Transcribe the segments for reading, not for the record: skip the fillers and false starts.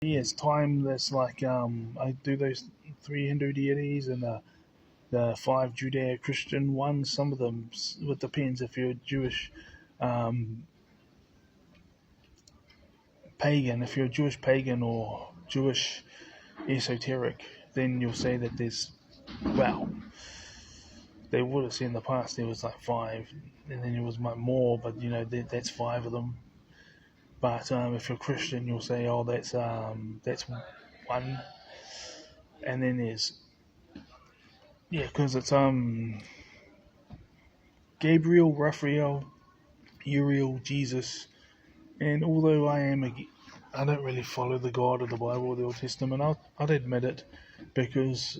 Yes, time that's like I do those three Hindu deities and the five Judeo-Christian ones. Some of them, it depends if you're Jewish um, pagan. If you're a Jewish pagan or Jewish esoteric, then you'll say that there's, well, they would have seen in the past there was like five, and then there was more, but that's five of them. But if you're Christian, you'll say, oh, that's one, and then there's, yeah, because it's Gabriel, Raphael, Uriel, Jesus, and although I don't really follow the God of the Bible or the Old Testament, I'd admit it, because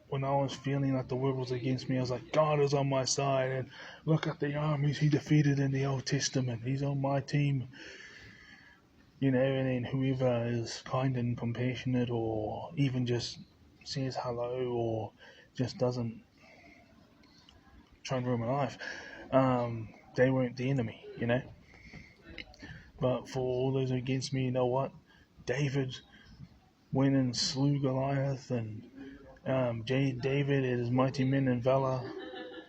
when I was feeling like the world was against me, I was like, God is on my side, and look at the armies he defeated in the Old Testament. He's on my team, and then whoever is kind and compassionate, or even just says hello, or just doesn't try and ruin my life, they weren't the enemy. But for all those against me, you know what? David went and slew Goliath, and David and his mighty men in valor.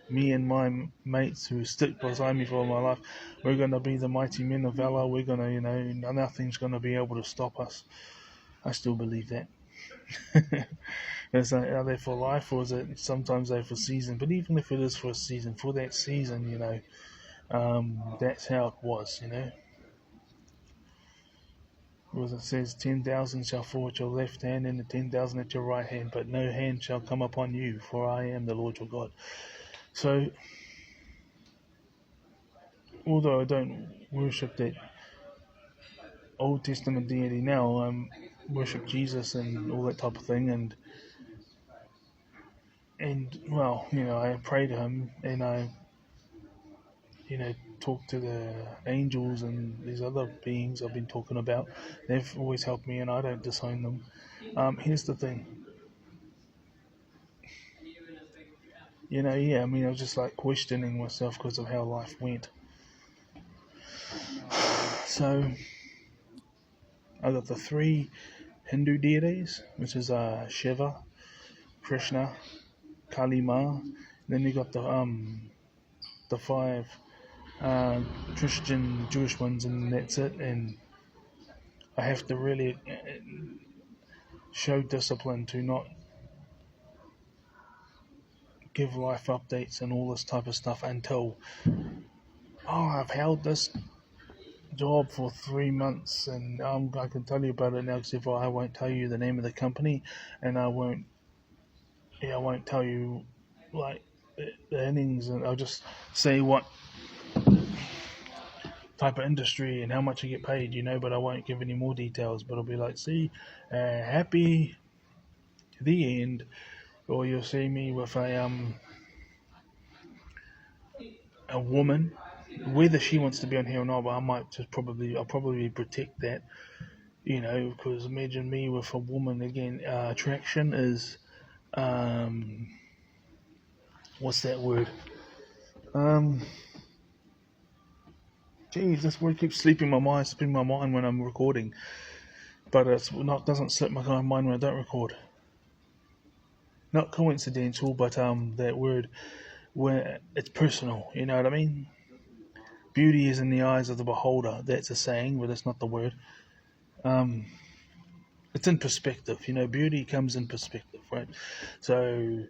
Me and my mates who stick beside me for my life, we're going to be the mighty men of valor. We're going to, nothing's going to be able to stop us. I still believe that. Are they for life, or is it sometimes they're for season? But even if it is for a season, for that season, that's how it was. Because it says 10,000 shall fall at your left hand and the 10,000 at your right hand, but no hand shall come upon you, for I am the Lord your God. So, although I don't worship that Old Testament deity now, I worship Jesus and all that type of thing, and well, I pray to him, and I talk to the angels and these other beings I've been talking about. They've always helped me, and I don't disown them. Here's the thing. I was just like questioning myself because of how life went. So I got the three Hindu deities, which is Shiva, Krishna, Kali Ma. Then you got the five Christian Jewish ones, and that's it. And I have to really show discipline to not give life updates and all this type of stuff until I've held this job for 3 months, and I can tell you about it now, except for I won't tell you the name of the company, and I won't tell you like the innings, and I'll just say what type of industry and how much I get paid, but I won't give any more details. But I'll be like, see, happy the end, or you'll see me with a woman, whether she wants to be on here or not. But I'll probably protect that, because imagine me with a woman again. Attraction is, what's that word? Geez, this word keeps slipping my mind when I'm recording, but doesn't slip my mind when I don't record. Not coincidental, but that word where it's personal. You know what I mean? Beauty is in the eyes of the beholder. That's a saying, but that's not the word. It's in perspective. Beauty comes in perspective, right? So,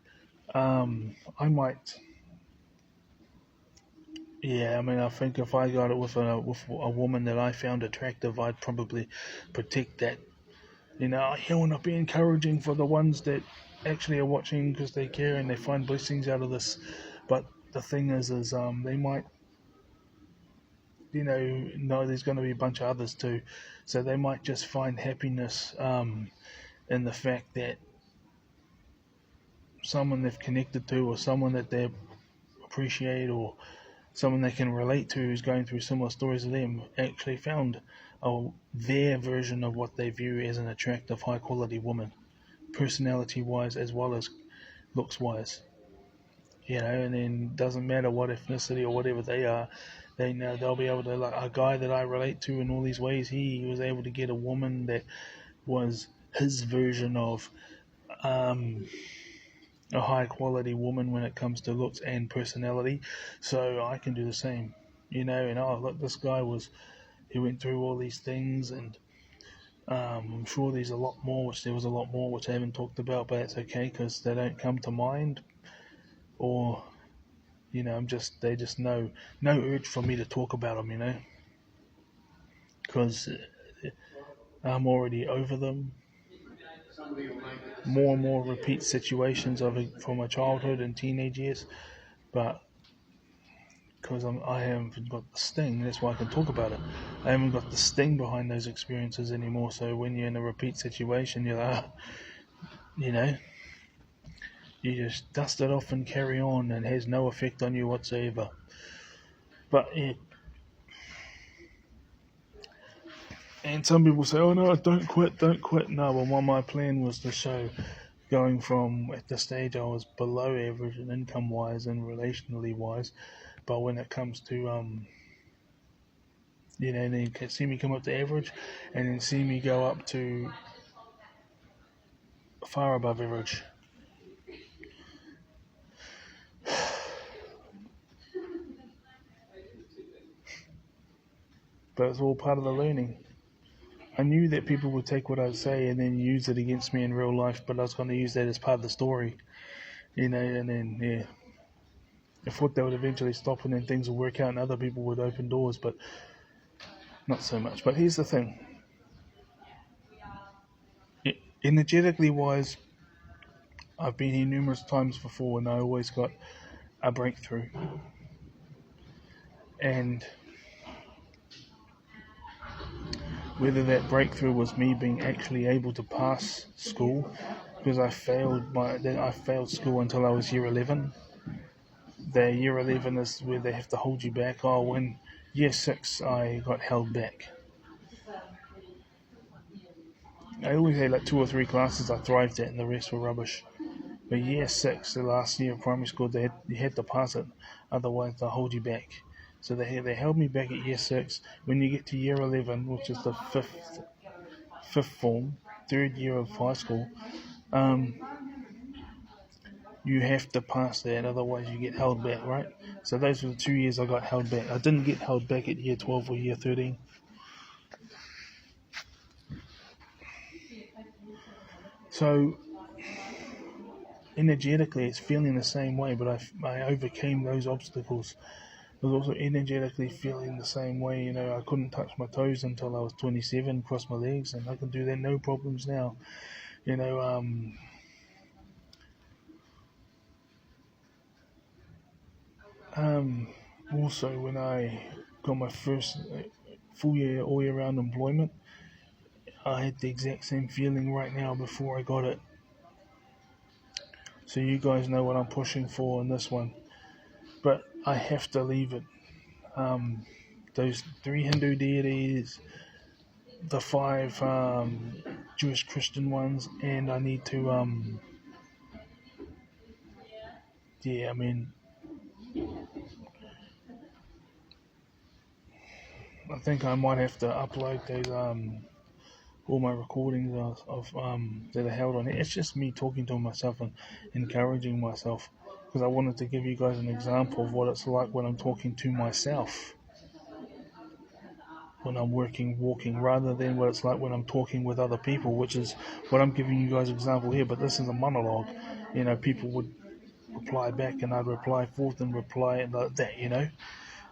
I might. Yeah, I think if I got it with a woman that I found attractive, I'd probably protect that. I want to be encouraging for the ones that actually are watching because they care and they find blessings out of this. But the thing is they might, know there's going to be a bunch of others too. So they might just find happiness in the fact that someone they've connected to, or someone that they appreciate, or someone they can relate to who's going through similar stories to them, actually found their version of what they view as an attractive, high quality woman, personality wise as well as looks wise. And then doesn't matter what ethnicity or whatever they are, they'll be able to, like a guy that I relate to in all these ways. He was able to get a woman that was his version of a high quality woman when it comes to looks and personality. So I can do the same, And look, this guy he went through all these things, and I'm sure there was a lot more which I haven't talked about, but it's okay because they don't come to mind, or they just know no urge for me to talk about them, because I'm already over them. More and more repeat situations of it from my childhood and teenage years, but because I haven't got the sting, that's why I can talk about it. I haven't got the sting behind those experiences anymore. So when you're in a repeat situation, you're like, you just dust it off and carry on, and it has no effect on you whatsoever. But yeah. And some people say, oh no, don't quit. No, well, my plan was to show going from, at the stage I was below average and income wise and relationally wise, but when it comes to then you can see me come up to average, and then see me go up to far above average. But it's all part of the learning. I knew that people would take what I'd say and then use it against me in real life, but I was going to use that as part of the story, and then, I thought that would eventually stop, and then things would work out and other people would open doors, but not so much. But here's the thing. Energetically wise, I've been here numerous times before and I always got a breakthrough. And whether that breakthrough was me being actually able to pass school, because I failed school until I was year 11. The year 11 is where they have to hold you back. In year 6 I got held back. I always had like 2 or 3 classes I thrived at and the rest were rubbish. But year 6, the last year of primary school, you had to pass it, otherwise they'll hold you back. So they held me back at year 6. When you get to year 11, which is the fifth form, 3rd year of high school, you have to pass that, otherwise you get held back, right? So those were the 2 years I got held back. I didn't get held back at year 12 or year 13. So energetically it's feeling the same way, but I overcame those obstacles. I was also energetically feeling the same way. I couldn't touch my toes until I was 27, cross my legs, and I can do that no problems now. Also, when I got my first full year, all year round employment, I had the exact same feeling right now before I got it. So you guys know what I'm pushing for in this one. But I have to leave it. Those 3 Hindu deities, the 5 Jewish Christian ones, and I need to I think I might have to upload those all my recordings of that are held on it. It's just me talking to myself and encouraging myself, because I wanted to give you guys an example of what it's like when I'm talking to myself when I'm walking, rather than what it's like when I'm talking with other people, which is what I'm giving you guys an example here. But this is a monologue. People would reply back and I'd reply forth and reply like that,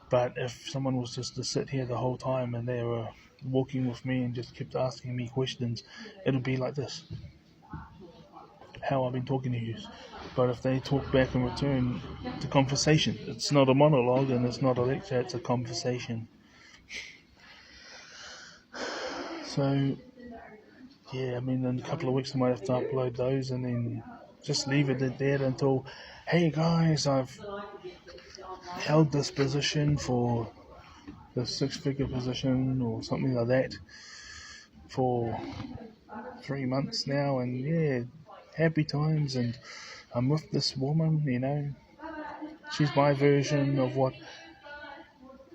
But if someone was just to sit here the whole time and they were walking with me and just kept asking me questions, it'll be like this, how I've been talking to you. But if they talk back in return, it's a conversation. It's not a monologue and it's not a lecture, it's a conversation. So, yeah, in a couple of weeks I might have to upload those and then just leave it at that until, hey guys, I've held this position for the 6-figure position or something like that for 3 months now, and yeah, happy times, and I'm with this woman, she's my version of what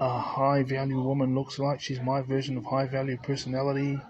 a high value woman looks like. She's my version of high value personality.